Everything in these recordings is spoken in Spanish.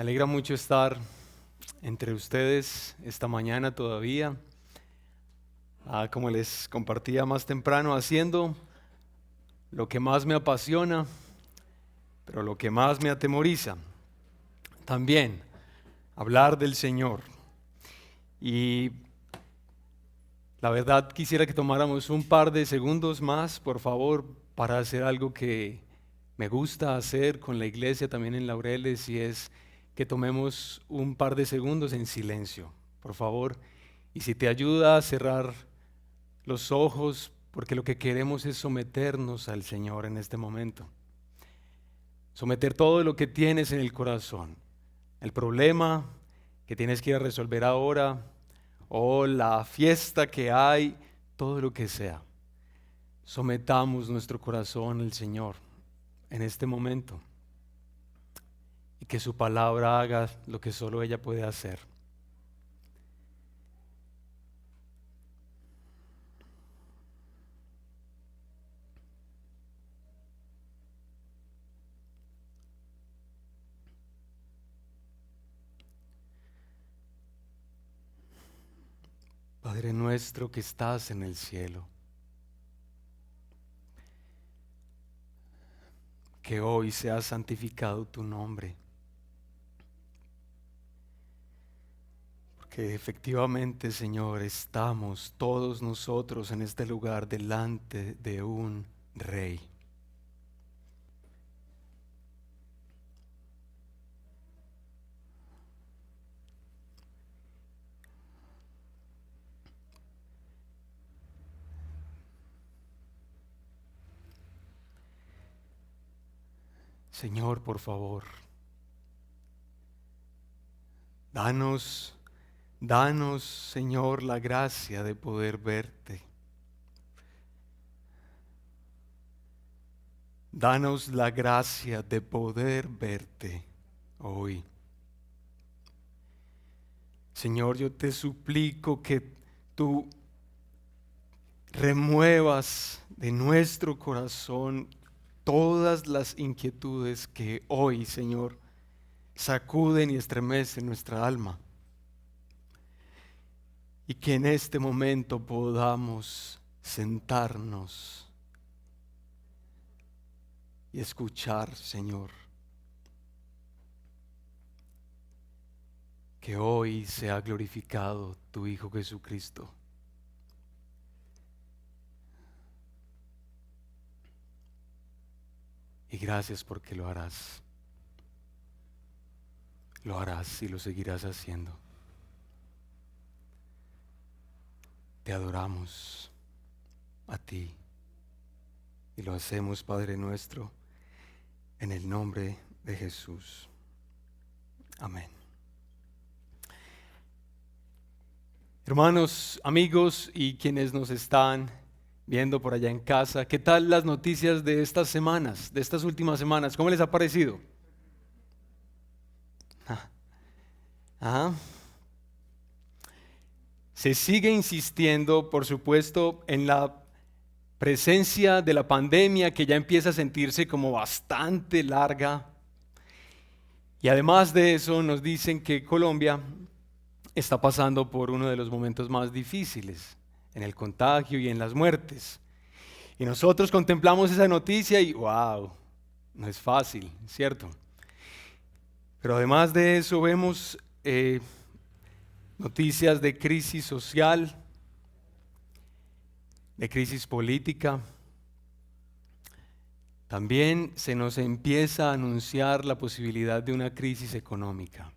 alegra mucho estar entre ustedes esta mañana todavía. Como les compartía más temprano, haciendo lo que más me apasiona, pero lo que más me atemoriza. También hablar del Señor. Y la verdad quisiera que tomáramos un par de segundos más, por favor, para hacer algo que me gusta hacer con la iglesia también en Laureles, y es que tomemos un par de segundos en silencio, por favor. Y si te ayuda a cerrar los ojos, porque lo que queremos es someternos al Señor en este momento. Someter todo lo que tienes en el corazón, el problema que tienes que ir a resolver ahora, o la fiesta que hay, todo lo que sea. Sometamos nuestro corazón al Señor en este momento y que su palabra haga lo que solo ella puede hacer. Padre nuestro que estás en el cielo, que hoy sea santificado tu nombre, porque efectivamente, Señor, estamos todos nosotros en este lugar delante de un Rey. Señor, por favor, danos, Señor, la gracia de poder verte. Danos la gracia de poder verte hoy. Señor, yo te suplico que tú remuevas de nuestro corazón todas las inquietudes que hoy, Señor, sacuden y estremecen nuestra alma. Y que en este momento podamos sentarnos y escuchar, Señor. Que hoy sea glorificado tu Hijo Jesucristo. Y gracias porque lo harás. Lo harás y lo seguirás haciendo. Te adoramos a ti. Y lo hacemos, Padre nuestro, en el nombre de Jesús. Amén. Hermanos, amigos y quienes nos están viendo por allá en casa, ¿qué tal las noticias de estas semanas, de estas últimas semanas? ¿Cómo les ha parecido? Se sigue insistiendo, por supuesto, en la presencia de la pandemia, que ya empieza a sentirse como bastante larga. Y además de eso nos dicen que Colombia está pasando por uno de los momentos más difíciles en el contagio y en las muertes. Y nosotros contemplamos esa noticia y wow, no es fácil, ¿cierto? Pero además de eso vemos noticias de crisis social, de crisis política. También se nos empieza a anunciar la posibilidad de una crisis económica.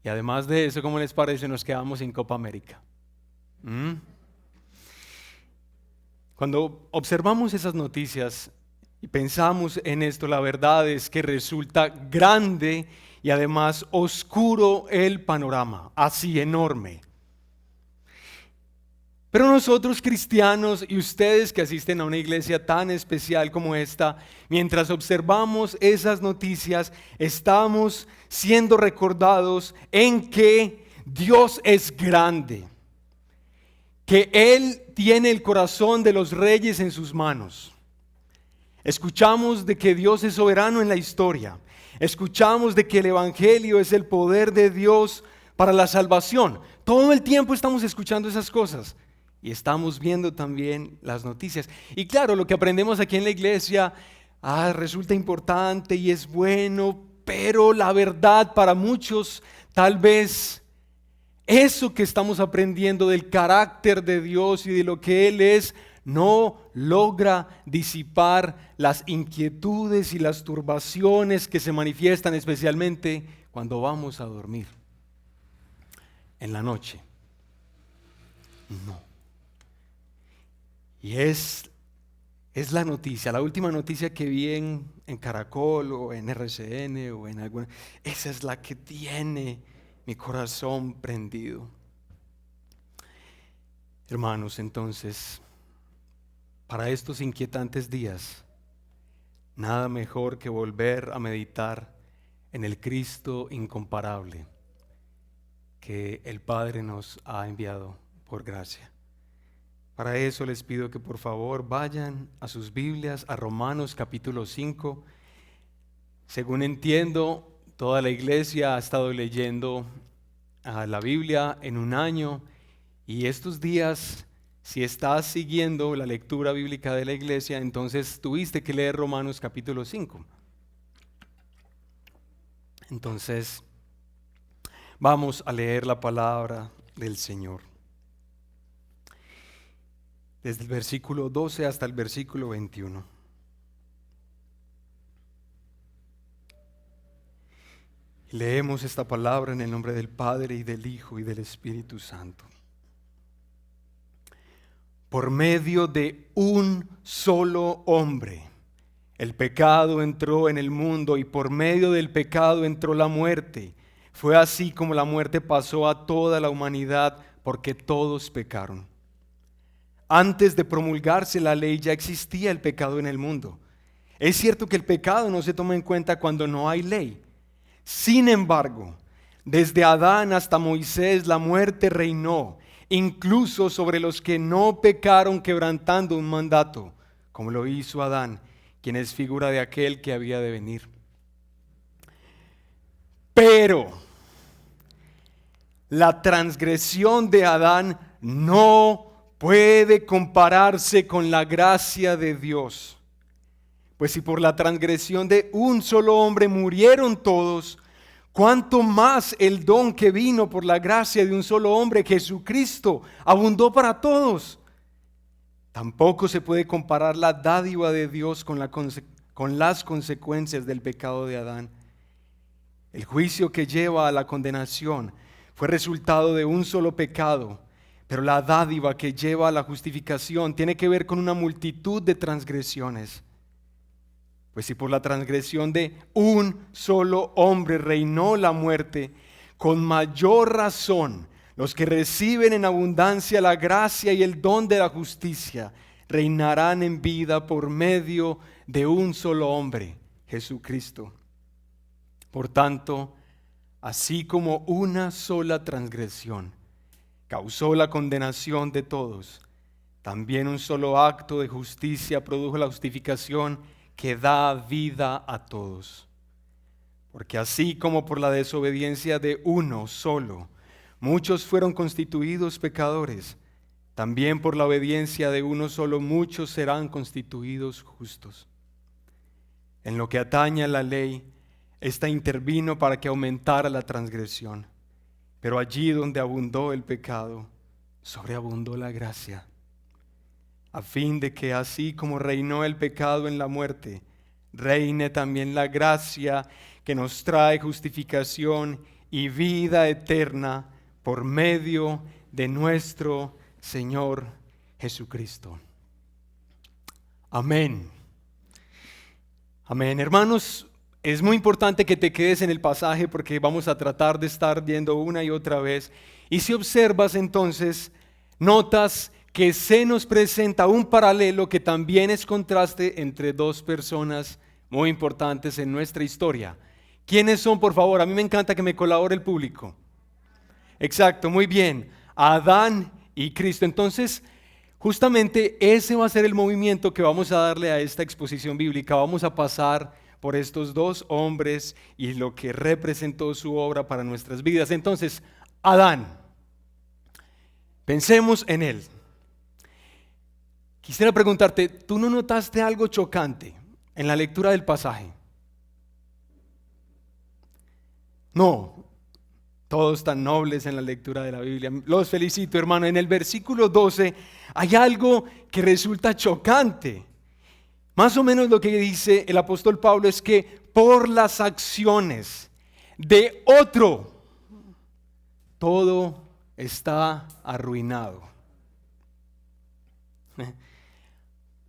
Y además de eso, ¿cómo les parece? Nos quedamos sin Copa América. Cuando observamos esas noticias y pensamos en esto, la verdad es que resulta grande y además oscuro el panorama, así enorme. Pero nosotros cristianos y ustedes que asisten a una iglesia tan especial como esta, mientras observamos esas noticias, estamos siendo recordados en que Dios es grande, que Él tiene el corazón de los reyes en sus manos, Escuchamos de que Dios es soberano en la historia. Escuchamos de que el Evangelio es el poder de Dios para la salvación. Todo el tiempo estamos escuchando esas cosas y estamos viendo también las noticias. Y claro, lo que aprendemos aquí en la iglesia resulta importante y es bueno, pero la verdad para muchos tal vez eso que estamos aprendiendo del carácter de Dios y de lo que Él es no logra disipar las inquietudes y las turbaciones que se manifiestan especialmente cuando vamos a dormir en la noche. No. Y es la noticia, la última noticia que vi en Caracol o en RCN o en alguna, esa es la que tiene mi corazón prendido. Hermanos, entonces, para estos inquietantes días, nada mejor que volver a meditar en el Cristo incomparable que el Padre nos ha enviado por gracia. Para eso les pido que por favor vayan a sus Biblias, a Romanos capítulo 5. Según entiendo, toda la iglesia ha estado leyendo la Biblia en un año y estos días, si estás siguiendo la lectura bíblica de la iglesia, entonces tuviste que leer Romanos capítulo 5. Entonces, vamos a leer la palabra del Señor. Desde el versículo 12 hasta el versículo 21. Leemos esta palabra en el nombre del Padre y del Hijo y del Espíritu Santo. Por medio de un solo hombre, el pecado entró en el mundo y por medio del pecado entró la muerte. Fue así como la muerte pasó a toda la humanidad porque todos pecaron. Antes de promulgarse la ley ya existía el pecado en el mundo. Es cierto que el pecado no se toma en cuenta cuando no hay ley. Sin embargo, desde Adán hasta Moisés la muerte reinó, incluso sobre los que no pecaron quebrantando un mandato, como lo hizo Adán, quien es figura de aquel que había de venir. Pero la transgresión de Adán no puede compararse con la gracia de Dios. Pues si por la transgresión de un solo hombre murieron todos, ¿cuánto más el don que vino por la gracia de un solo hombre, Jesucristo, abundó para todos? Tampoco se puede comparar la dádiva de Dios con las consecuencias del pecado de Adán. El juicio que lleva a la condenación fue resultado de un solo pecado, pero la dádiva que lleva a la justificación tiene que ver con una multitud de transgresiones. Pues si por la transgresión de un solo hombre reinó la muerte, con mayor razón los que reciben en abundancia la gracia y el don de la justicia reinarán en vida por medio de un solo hombre, Jesucristo. Por tanto, así como una sola transgresión causó la condenación de todos, también un solo acto de justicia produjo la justificación que da vida a todos. Porque así como por la desobediencia de uno solo, muchos fueron constituidos pecadores, también por la obediencia de uno solo, muchos serán constituidos justos. En lo que atañe a la ley, ésta intervino para que aumentara la transgresión. Pero allí donde abundó el pecado, sobreabundó la gracia, a fin de que así como reinó el pecado en la muerte, reine también la gracia que nos trae justificación y vida eterna por medio de nuestro Señor Jesucristo. Amén. Amén. Hermanos, es muy importante que te quedes en el pasaje porque vamos a tratar de estar viendo una y otra vez. Y si observas entonces, notas que se nos presenta un paralelo que también es contraste entre dos personas muy importantes en nuestra historia. ¿Quiénes son, por favor? A mí me encanta que me colabore el público. Exacto, muy bien. Adán y Cristo. Entonces, Justamente ese va a ser el movimiento que vamos a darle a esta exposición bíblica. Vamos a pasar por estos dos hombres y lo que representó su obra para nuestras vidas. Entonces, Adán, pensemos en él. Quisiera preguntarte, ¿tú no notaste algo chocante en la lectura del pasaje? No, todos tan nobles en la lectura de la Biblia. Los felicito, hermano. En el versículo 12 hay algo que resulta chocante. Más o menos lo que dice el apóstol Pablo es que por las acciones de otro, todo está arruinado.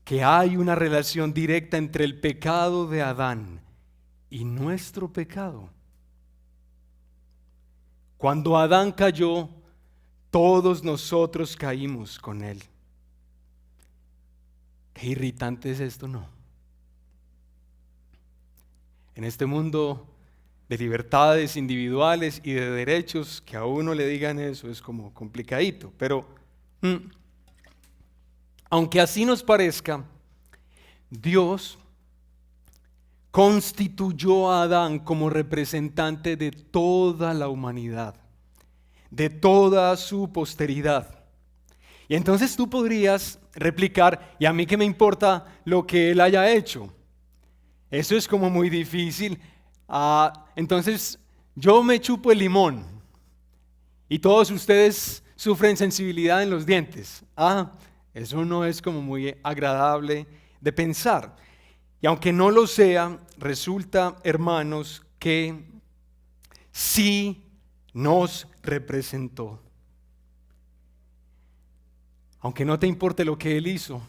Que hay una relación directa entre el pecado de Adán y nuestro pecado. Cuando Adán cayó, todos nosotros caímos con él. Qué irritante es esto, ¿no? En este mundo de libertades individuales y de derechos, que a uno le digan eso es como complicadito. Pero aunque así nos parezca, Dios constituyó a Adán como representante de toda la humanidad, de toda su posteridad. Y entonces tú podrías replicar, ¿y a mí qué me importa lo que él haya hecho? Eso es como muy difícil. Entonces yo me chupo el limón y todos ustedes sufren sensibilidad en los dientes. Eso no es como muy agradable de pensar. Y aunque no lo sea, resulta, hermanos, que sí nos representó. Aunque no te importe lo que él hizo,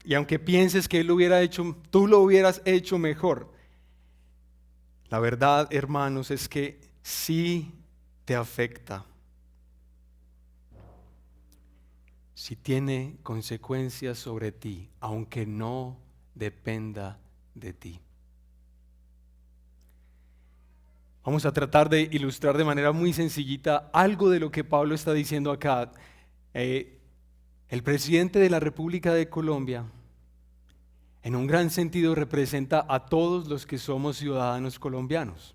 y aunque pienses que él lo hubiera hecho, tú lo hubieras hecho mejor, la verdad, hermanos, es que sí te afecta. Si tiene consecuencias sobre ti, aunque no dependa de ti. Vamos a tratar de ilustrar de manera muy sencillita algo de lo que Pablo está diciendo acá. El presidente de la República de Colombia, en un gran sentido, representa a todos los que somos ciudadanos colombianos.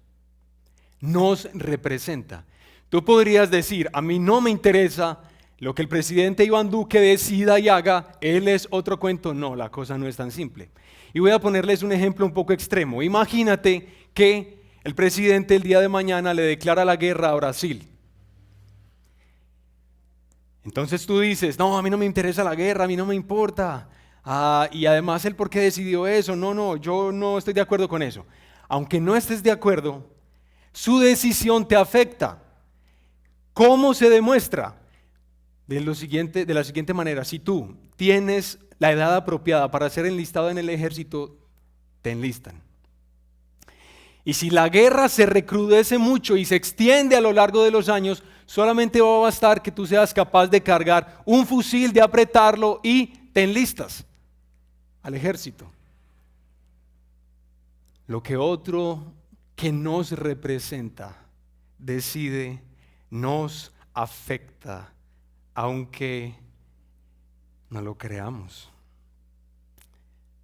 Nos representa. Tú podrías decir, a mí no me interesa lo que el presidente Iván Duque decida y haga, él es otro cuento. No, la cosa no es tan simple. Y voy a ponerles un ejemplo un poco extremo. Imagínate que el presidente el día de mañana le declara la guerra a Brasil. Entonces tú dices, no, a mí no me interesa la guerra, a mí no me importa. Y además él, ¿por qué decidió eso? No, yo no estoy de acuerdo con eso. Aunque no estés de acuerdo, su decisión te afecta. ¿Cómo se demuestra? De la siguiente manera, si tú tienes la edad apropiada para ser enlistado en el ejército, te enlistan. Y si la guerra se recrudece mucho y se extiende a lo largo de los años, solamente va a bastar que tú seas capaz de cargar un fusil, de apretarlo y te enlistas al ejército. Lo que otro que nos representa decide nos afecta, aunque no lo creamos.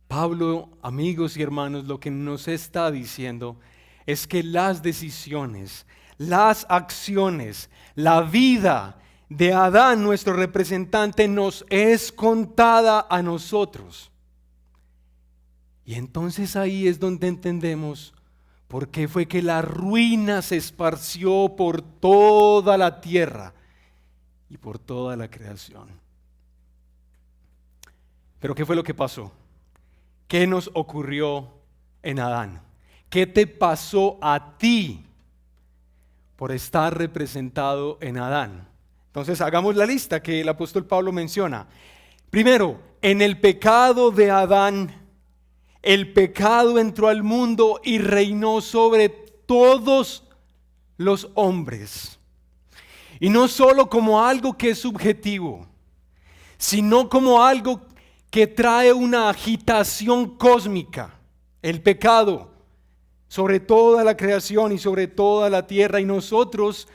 Pablo, amigos y hermanos, lo que nos está diciendo es que las decisiones, las acciones, la vida de Adán, nuestro representante, nos es contada a nosotros. Y entonces ahí es donde entendemos por qué fue que la ruina se esparció por toda la tierra y por toda la creación. Pero ¿qué fue lo que pasó? ¿Qué nos ocurrió en Adán? ¿Qué te pasó a ti por estar representado en Adán? Entonces hagamos la lista que el apóstol Pablo menciona. Primero, en el pecado de Adán, el pecado entró al mundo y reinó sobre todos los hombres. Y no solo como algo que es subjetivo, sino como algo que trae una agitación cósmica, el pecado, sobre toda la creación y sobre toda la tierra. Y nosotros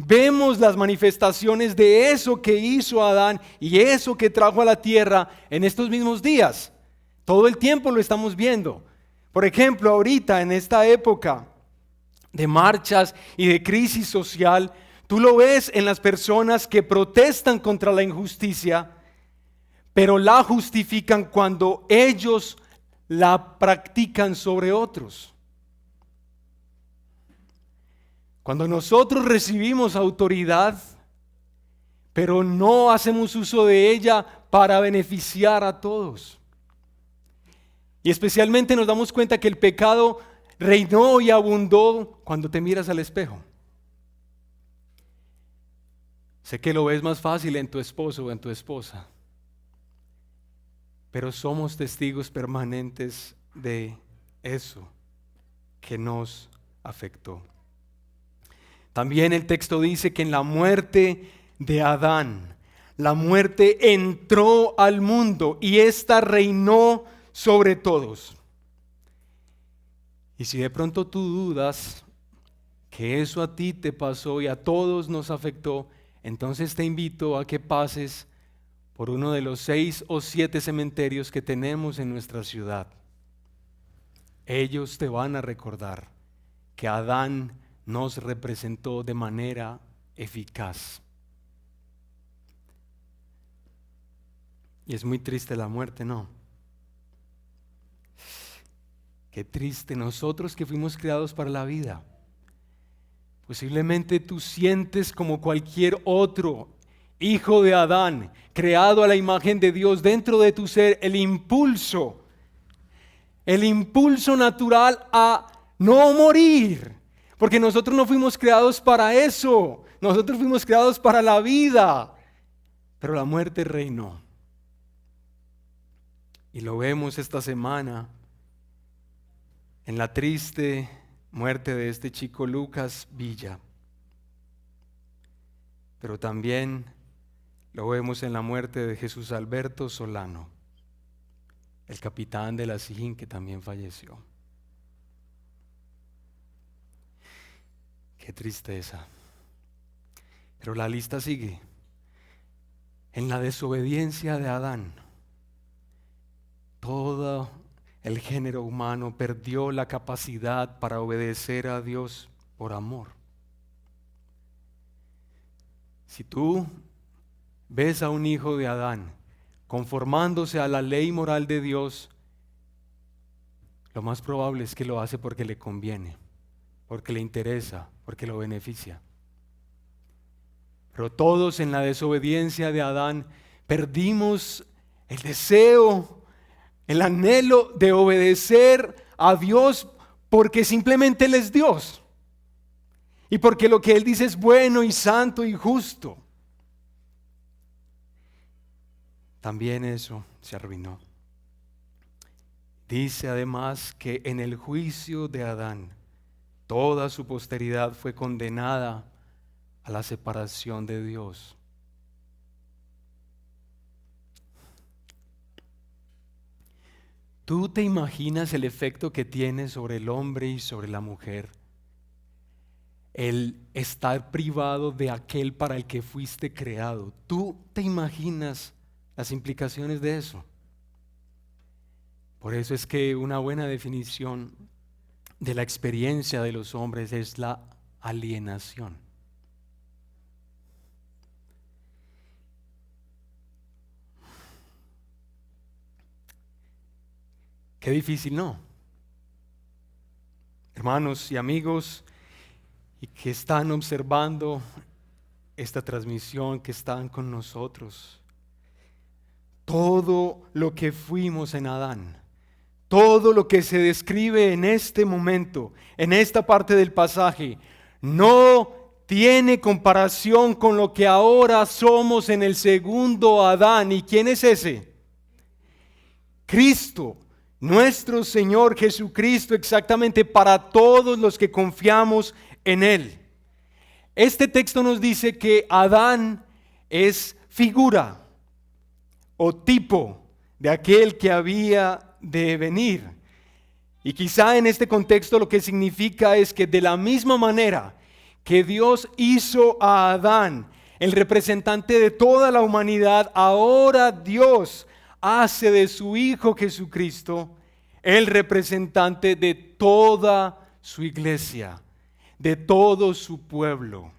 vemos las manifestaciones de eso que hizo Adán y eso que trajo a la tierra en estos mismos días. Todo el tiempo lo estamos viendo. Por ejemplo, ahorita en esta época de marchas y de crisis social, tú lo ves en las personas que protestan contra la injusticia, pero la justifican cuando ellos la practican sobre otros. Cuando nosotros recibimos autoridad, pero no hacemos uso de ella para beneficiar a todos. Y especialmente nos damos cuenta que el pecado reinó y abundó cuando te miras al espejo. Sé que lo ves más fácil en tu esposo o en tu esposa, pero somos testigos permanentes de eso que nos afectó. También el texto dice que en la muerte de Adán, la muerte entró al mundo y ésta reinó sobre todos. Y si de pronto tú dudas que eso a ti te pasó y a todos nos afectó, entonces te invito a que pases por uno de los 6 o 7 cementerios que tenemos en nuestra ciudad. Ellos te van a recordar que Adán nos representó de manera eficaz. Y es muy triste la muerte, ¿no? Qué triste nosotros que fuimos creados para la vida. Posiblemente tú sientes como cualquier otro hijo de Adán, creado a la imagen de Dios, dentro de tu ser el impulso natural a no morir, porque nosotros no fuimos creados para eso, nosotros fuimos creados para la vida, pero la muerte reinó. Y lo vemos esta semana en la triste muerte de este chico Lucas Villa, pero también lo vemos en la muerte de Jesús Alberto Solano, el capitán de la SIJIN, que también falleció. Qué tristeza. Pero la lista sigue. En la desobediencia de Adán, todo el género humano perdió la capacidad para obedecer a Dios por amor. Si tú ves a un hijo de Adán conformándose a la ley moral de Dios, lo más probable es que lo hace porque le conviene, porque le interesa, porque lo beneficia. Pero todos en la desobediencia de Adán perdimos el deseo, el anhelo de obedecer a Dios porque simplemente Él es Dios y porque lo que Él dice es bueno y santo y justo. También eso se arruinó. Dice además que en el juicio de Adán, toda su posteridad fue condenada a la separación de Dios. ¿Tú te imaginas el efecto que tiene sobre el hombre y sobre la mujer el estar privado de aquel para el que fuiste creado? ¿Tú te imaginas las implicaciones de eso? Por eso es que una buena definición de la experiencia de los hombres es la alienación. Qué difícil, ¿no? Hermanos y amigos, y que están observando esta transmisión, que están con nosotros, todo lo que fuimos en Adán, todo lo que se describe en este momento, en esta parte del pasaje, no tiene comparación con lo que ahora somos en el segundo Adán. ¿Y quién es ese? Cristo. Nuestro Señor Jesucristo, exactamente para todos los que confiamos en Él. Este texto nos dice que Adán es figura o tipo de aquel que había de venir. Y quizá en este contexto lo que significa es que de la misma manera que Dios hizo a Adán, el representante de toda la humanidad, ahora Dios hace de su Hijo Jesucristo el representante de toda su iglesia, de todo su pueblo,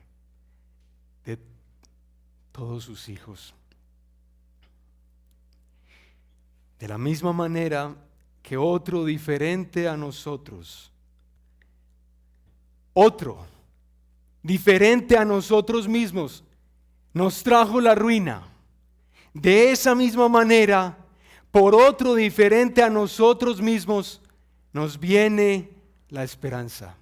de todos sus hijos. De la misma manera que otro diferente a nosotros, otro diferente a nosotros mismos, nos trajo la ruina. De esa misma manera, por otro diferente a nosotros mismos, nos viene la esperanza.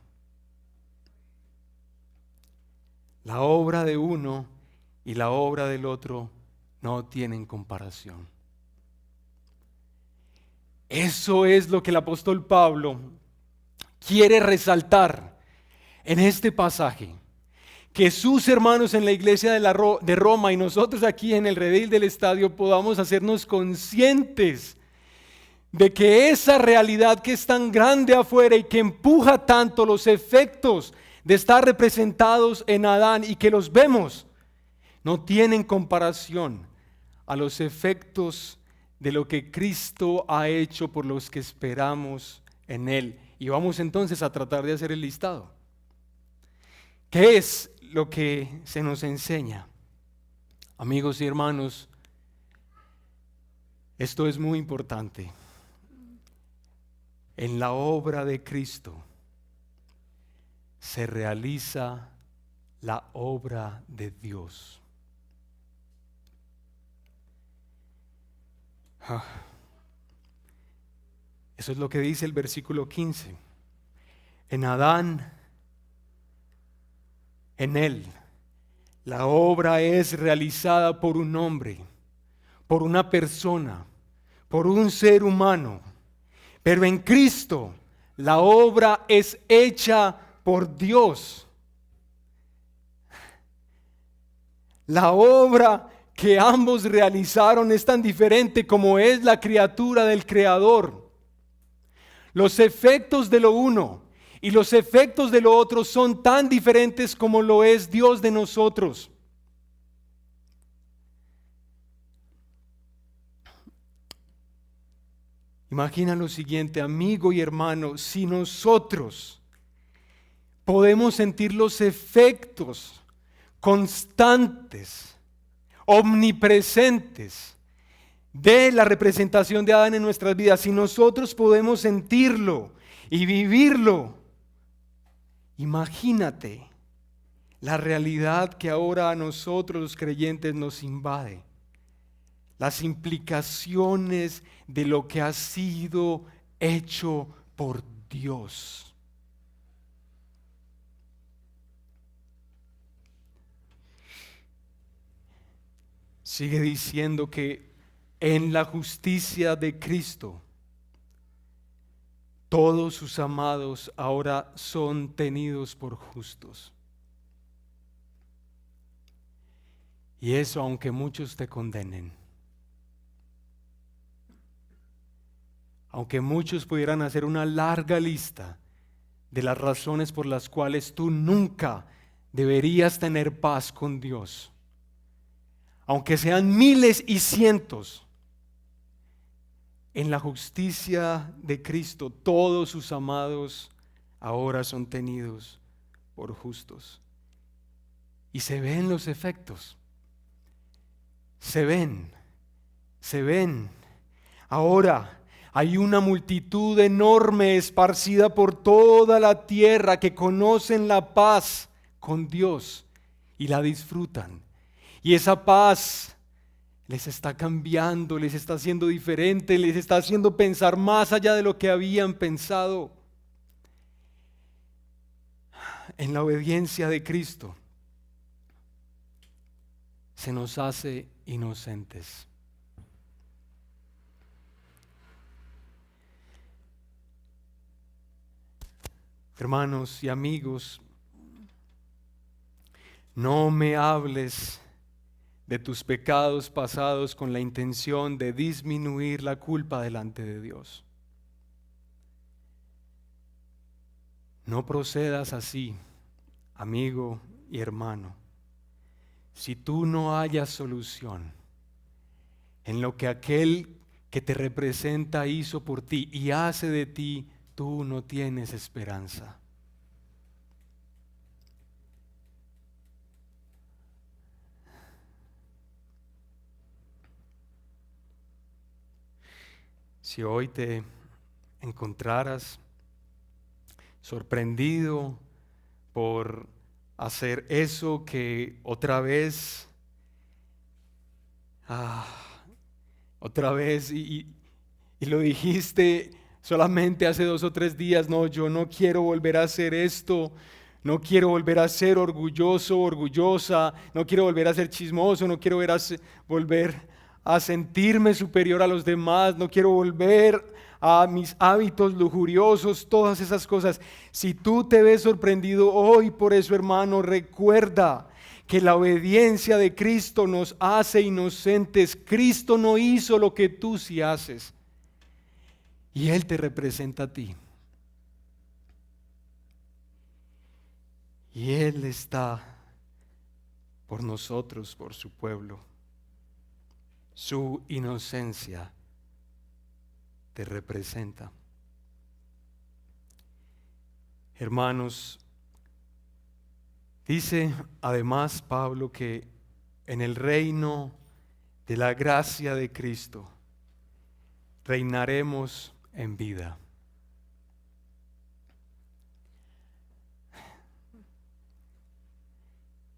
La obra de uno y la obra del otro no tienen comparación. Eso es lo que el apóstol Pablo quiere resaltar en este pasaje. Que sus hermanos en la iglesia de Roma y nosotros aquí en el redil del estadio podamos hacernos conscientes de que esa realidad que es tan grande afuera y que empuja tanto los efectos de estar representados en Adán y que los vemos, no tienen comparación a los efectos de lo que Cristo ha hecho por los que esperamos en Él. Y vamos entonces a tratar de hacer el listado. ¿Qué es lo que se nos enseña? Amigos y hermanos, esto es muy importante. En la obra de Cristo se realiza la obra de Dios. Eso es lo que dice el versículo 15. En Adán, en Él, la obra es realizada por un hombre, por una persona, por un ser humano. Pero en Cristo, la obra es hecha por Dios. La obra que ambos realizaron es tan diferente como es la criatura del Creador. Los efectos de lo uno y los efectos de lo otro son tan diferentes como lo es Dios de nosotros. Imagina lo siguiente, amigo y hermano, si nosotros podemos sentir los efectos constantes, omnipresentes de la representación de Adán en nuestras vidas, si nosotros podemos sentirlo y vivirlo, imagínate la realidad que ahora a nosotros los creyentes nos invade, las implicaciones de lo que ha sido hecho por Dios. Sigue diciendo que en la justicia de Cristo, todos sus amados ahora son tenidos por justos. Y eso aunque muchos te condenen. Aunque muchos pudieran hacer una larga lista de las razones por las cuales tú nunca deberías tener paz con Dios. Aunque sean miles y cientos, en la justicia de Cristo, todos sus amados ahora son tenidos por justos. Y se ven los efectos. Se ven. Ahora hay una multitud enorme esparcida por toda la tierra que conocen la paz con Dios y la disfrutan. Y esa paz les está cambiando, les está haciendo diferente, les está haciendo pensar más allá de lo que habían pensado. En la obediencia de Cristo se nos hace inocentes. Hermanos y amigos, no me hables de tus pecados pasados con la intención de disminuir la culpa delante de Dios. No procedas así amigo y hermano, si tú no hallas solución en lo que aquel que te representa hizo por ti y hace de ti, tú no tienes esperanza. Si hoy te encontraras sorprendido por hacer eso que otra vez, y lo dijiste solamente hace 2 o 3 días, no, yo no quiero volver a hacer esto, no quiero volver a ser orgulloso, orgullosa, no quiero volver a ser chismoso, no quiero volver a sentirme superior a los demás, no quiero volver a mis hábitos lujuriosos, todas esas cosas. Si tú te ves sorprendido hoy por eso, hermano, recuerda que la obediencia de Cristo nos hace inocentes. Cristo no hizo lo que tú sí haces, y Él te representa a ti. Y Él está por nosotros, por su pueblo. Su inocencia te representa. Hermanos, dice además Pablo que en el reino de la gracia de Cristo reinaremos en vida.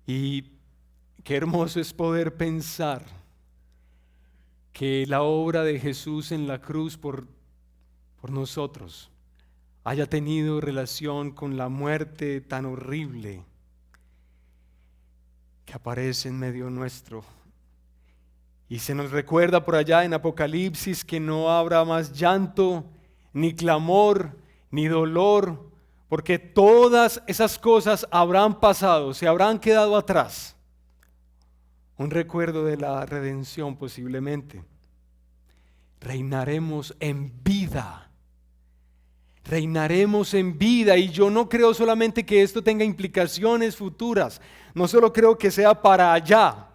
Y qué hermoso es poder pensar que la obra de Jesús en la cruz por nosotros haya tenido relación con la muerte tan horrible que aparece en medio nuestro. Y se nos recuerda por allá en Apocalipsis que no habrá más llanto, ni clamor, ni dolor, porque todas esas cosas habrán pasado, se habrán quedado atrás. Un recuerdo de la redención posiblemente. Reinaremos en vida. Reinaremos en vida, y yo no creo solamente que esto tenga implicaciones futuras, no solo creo que sea para allá.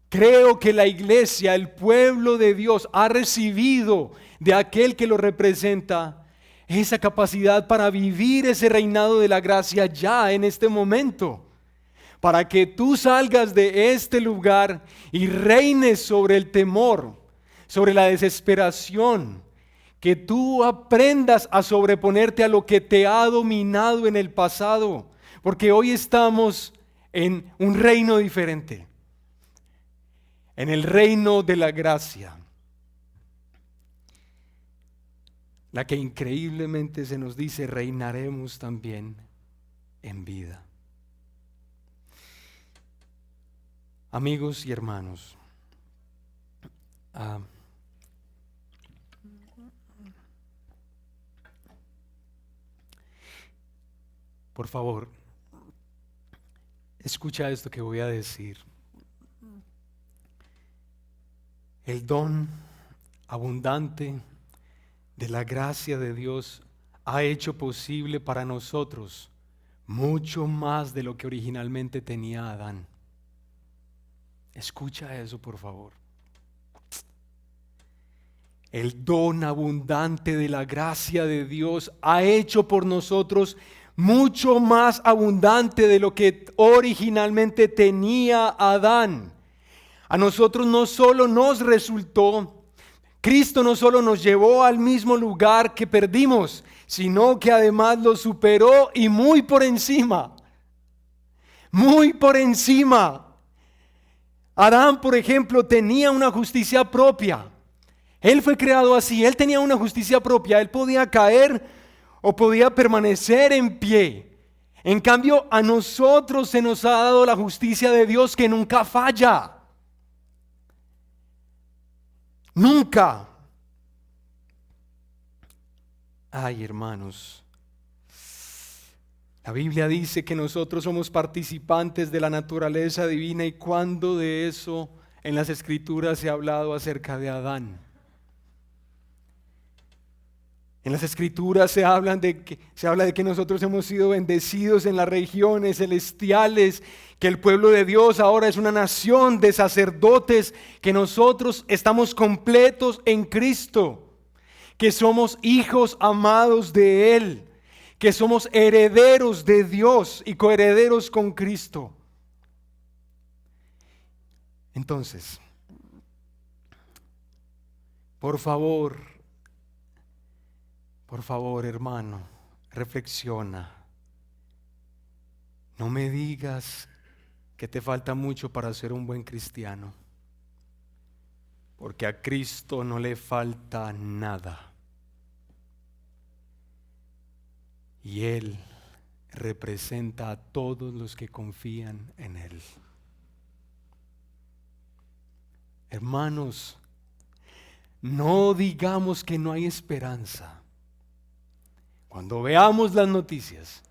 Creo que la iglesia, el pueblo de Dios, ha recibido de aquel que lo representa esa capacidad para vivir ese reinado de la gracia ya en este momento. Para que tú salgas de este lugar y reines sobre el temor, sobre la desesperación, que tú aprendas a sobreponerte a lo que te ha dominado en el pasado, porque hoy estamos en un reino diferente, en el reino de la gracia, la que increíblemente se nos dice reinaremos también en vida. Amigos y hermanos, por favor, escucha esto que voy a decir. El don abundante de la gracia de Dios ha hecho posible para nosotros mucho más de lo que originalmente tenía Adán. Escucha eso, por favor. El don abundante de la gracia de Dios ha hecho por nosotros mucho más abundante de lo que originalmente tenía Adán. A nosotros no solo nos resultó, Cristo no solo nos llevó al mismo lugar que perdimos, sino que además lo superó y muy por encima. Muy por encima. Adán, por ejemplo, tenía una justicia propia. Él fue creado así, él tenía una justicia propia, él podía caer o podía permanecer en pie. En cambio, a nosotros se nos ha dado la justicia de Dios que nunca falla. Nunca. Ay, hermanos, la Biblia dice que nosotros somos participantes de la naturaleza divina, y cuando de eso en las Escrituras se ha hablado acerca de Adán. En las Escrituras se habla de que nosotros hemos sido bendecidos en las regiones celestiales, que el pueblo de Dios ahora es una nación de sacerdotes, que nosotros estamos completos en Cristo, que somos hijos amados de Él, que somos herederos de Dios y coherederos con Cristo. Entonces, por favor, hermano, reflexiona. No me digas que te falta mucho para ser un buen cristiano, porque a Cristo no le falta nada. Y Él representa a todos los que confían en Él. Hermanos, no digamos que no hay esperanza. Cuando veamos las noticias,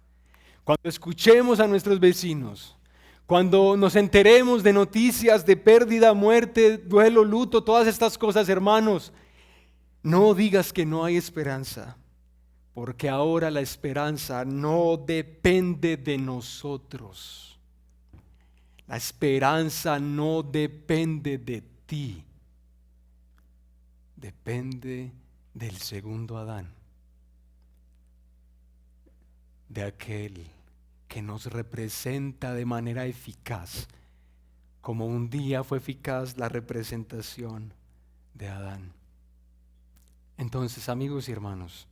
cuando escuchemos a nuestros vecinos, cuando nos enteremos de noticias de pérdida, muerte, duelo, luto, todas estas cosas, hermanos, no digas que no hay esperanza, porque ahora la esperanza no depende de nosotros. La esperanza no depende de ti, depende del segundo Adán, de aquel que nos representa de manera eficaz, como un día fue eficaz la representación de Adán. Entonces, amigos y hermanos,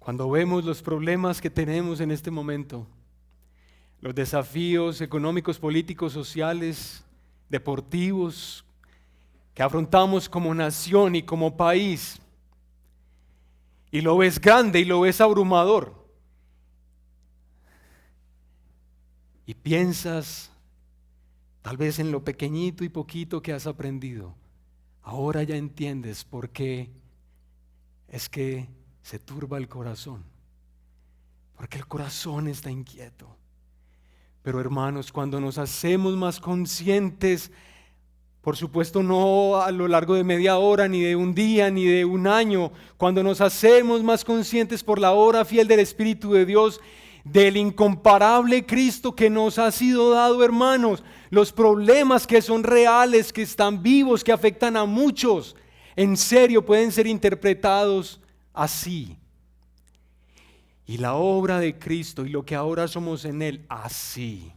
cuando vemos los problemas que tenemos en este momento, los desafíos económicos, políticos, sociales, deportivos que afrontamos como nación y como país, y lo ves grande y lo ves abrumador, y piensas tal vez en lo pequeñito y poquito que has aprendido, ahora ya entiendes por qué es que se turba el corazón, porque el corazón está inquieto. Pero hermanos, cuando nos hacemos más conscientes, por supuesto no a lo largo de media hora, ni de un día, ni de un año, cuando nos hacemos más conscientes por la obra fiel del Espíritu de Dios, del incomparable Cristo que nos ha sido dado, hermanos, los problemas que son reales, que están vivos, que afectan a muchos, en serio pueden ser interpretados así. Y la obra de Cristo y lo que ahora somos en Él, así.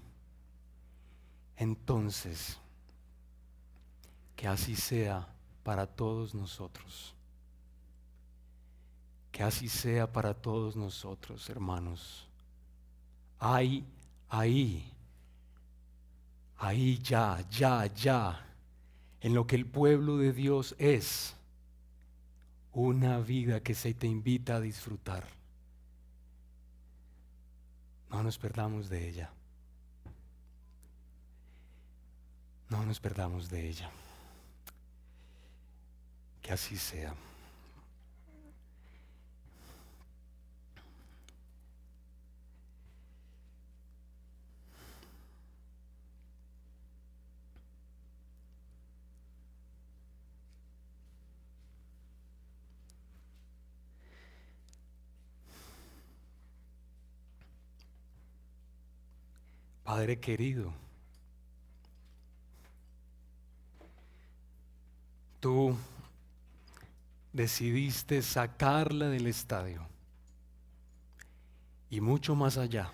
Entonces, que así sea para todos nosotros. Que así sea para todos nosotros, hermanos. Hay ahí ya, en lo que el pueblo de Dios es, una vida que se te invita a disfrutar. No nos perdamos de ella. No nos perdamos de ella. Que así sea. Padre querido, tú decidiste sacarla del estadio y mucho más allá,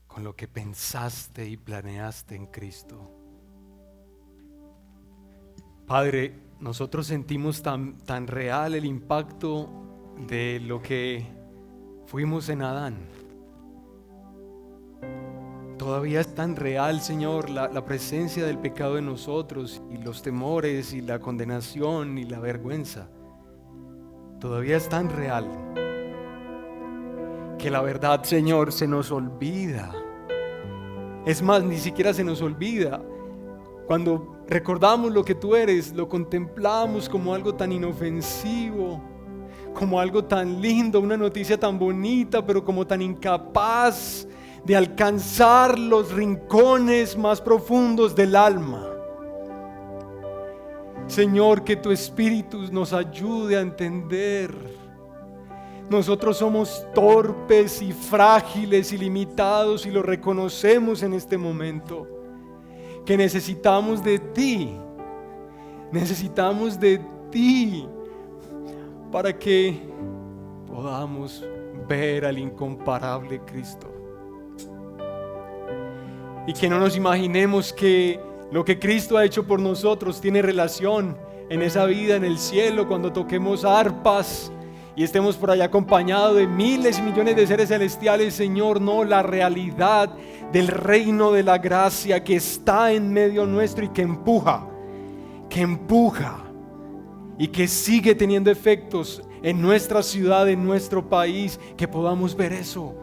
con lo que pensaste y planeaste en Cristo. Padre, nosotros sentimos tan real el impacto de lo que fuimos en Adán. Todavía es tan real, Señor, la presencia del pecado en nosotros, y los temores y la condenación y la vergüenza. Todavía es tan real que la verdad, Señor, se nos olvida. Es más, ni siquiera se nos olvida. Cuando recordamos lo que tú eres, lo contemplamos como algo tan inofensivo, como algo tan lindo, una noticia tan bonita, pero como tan incapaz de alcanzar los rincones más profundos del alma. Señor, que tu Espíritu nos ayude a entender. Nosotros somos torpes y frágiles y limitados y lo reconocemos en este momento. Que necesitamos de ti. Necesitamos de ti para que podamos ver al incomparable Cristo. Y que no nos imaginemos que lo que Cristo ha hecho por nosotros tiene relación en esa vida en el cielo, cuando toquemos arpas y estemos por allá acompañados de miles y millones de seres celestiales. Señor, no, la realidad del reino de la gracia que está en medio nuestro y que empuja y que sigue teniendo efectos en nuestra ciudad, en nuestro país, que podamos ver eso.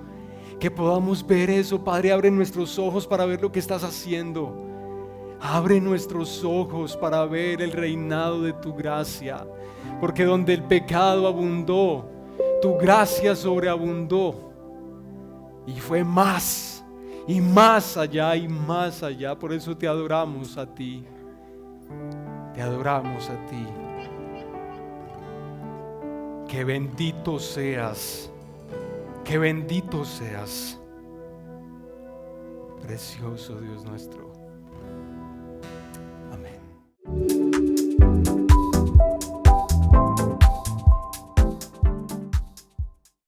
Padre, abre nuestros ojos para ver lo que estás haciendo. Abre nuestros ojos para ver el reinado de tu gracia, porque donde el pecado abundó, tu gracia sobreabundó y fue más y más allá y más allá. Por eso te adoramos a ti, te adoramos a ti. Que bendito seas, precioso Dios nuestro.